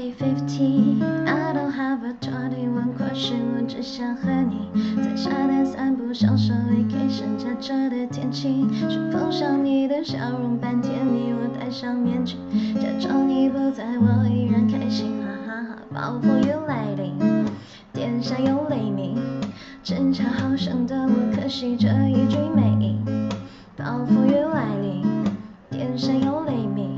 ain't 50, I don't have a 21 question， 我只想和你在沙滩散步，享受vacation下着的天气。是否像你的笑容般甜蜜？我戴上面具，假装你不在，我依然开心，哈哈哈。暴风雨来临，天下有雷鸣，争吵好胜的我，可惜这一句没赢。暴风雨来临，天上有雷鸣，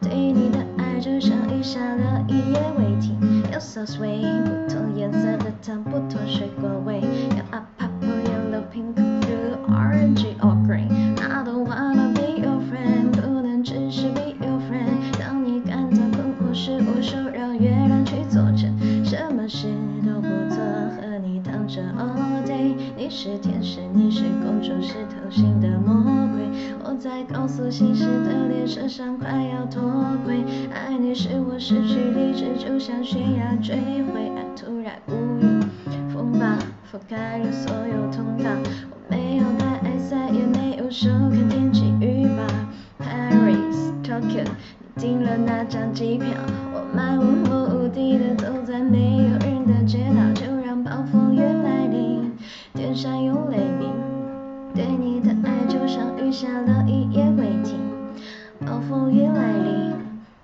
对你的爱就像雨下了一夜未停。You're so sweet， 不同颜色的糖，不同水果味。You're a purple, yellow, pink, blue, orange or green. I don't wanna be your friend， 不能只是 be your friend。当你感到困惑时，握手让月亮去作证，什么事都不做，和你躺着 all day。你是天使，你是公主，是偷心的魔鬼。我在高速行驶的列车上快要脱轨，爱你使我失去理智，就像悬崖坠毁。爱突然无语，风暴覆盖了所有通道，我没有带爱伞，也没有收看天气预报。Paris, Tokyo， 你订了那张机票？我漫无目的的走在没有人的街道，就让暴风雨来临，天上有雷鸣，对你的爱就像雨下了一夜未停。暴风雨来临，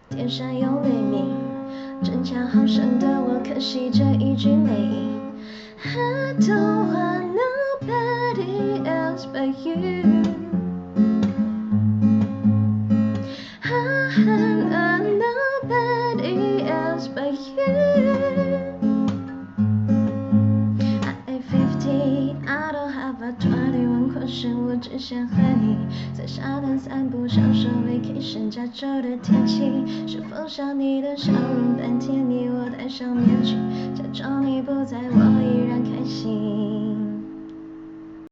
天上有雷鸣，争强好胜的我，可惜这一句没赢。I don't want nobody else but you， I want nobody else but you。I ain't 50, I don't have a 21 question， 我只想和你在沙滩散步，享受vacation加州的天气。是否像你的笑容般甜蜜？我戴上面具，假装你不在，我依然开心。